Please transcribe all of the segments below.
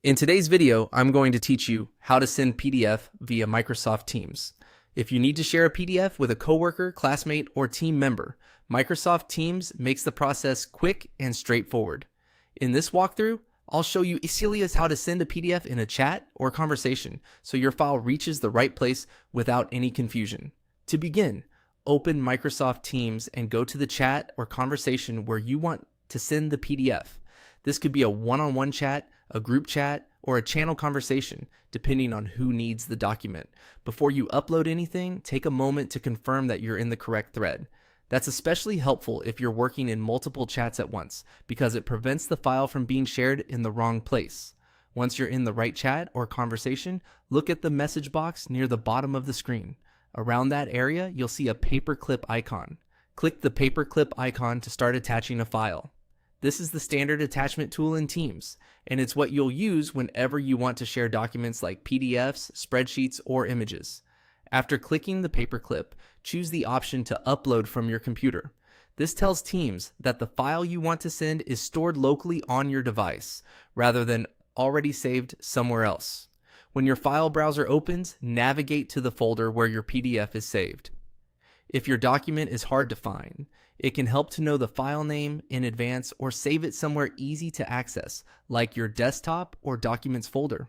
In today's video, I'm going to teach you how to send PDF via Microsoft Teams. If you need to share a PDF with a coworker, classmate, or team member, Microsoft Teams makes the process quick and straightforward. In this walkthrough, I'll show you easily as how to send a PDF in a chat or conversation so your file reaches the right place without any confusion. To begin, open Microsoft Teams and go to the chat or conversation where you want to send the PDF. This could be a one-on-one chat, a group chat, or a channel conversation, depending on who needs the document. Before you upload anything, take a moment to confirm that you're in the correct thread. That's especially helpful if you're working in multiple chats at once, because it prevents the file from being shared in the wrong place. Once you're in the right chat or conversation, look at the message box near the bottom of the screen. Around that area, you'll see a paperclip icon. Click the paperclip icon to start attaching a file. This is the standard attachment tool in Teams, and it's what you'll use whenever you want to share documents like PDFs, spreadsheets, or images. After clicking the paperclip, choose the option to upload from your computer. This tells Teams that the file you want to send is stored locally on your device, rather than already saved somewhere else. When your file browser opens, navigate to the folder where your PDF is saved. If your document is hard to find, it can help to know the file name in advance or save it somewhere easy to access, like your desktop or documents folder.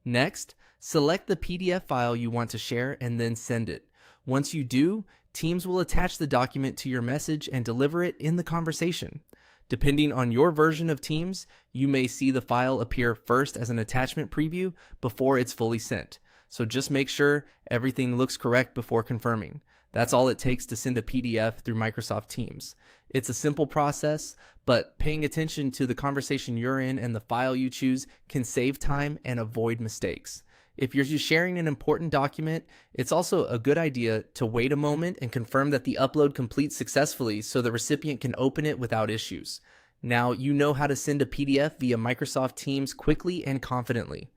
Next, select the PDF file you want to share and then send it. Once you do, Teams will attach the document to your message and deliver it in the conversation. Depending on your version of Teams, you may see the file appear first as an attachment preview before it's fully sent. So just make sure everything looks correct before confirming. That's all it takes to send a PDF through Microsoft Teams. It's a simple process, but paying attention to the conversation you're in and the file you choose can save time and avoid mistakes. If you're just sharing an important document, it's also a good idea to wait a moment and confirm that the upload completes successfully so the recipient can open it without issues. Now you know how to send a PDF via Microsoft Teams quickly and confidently.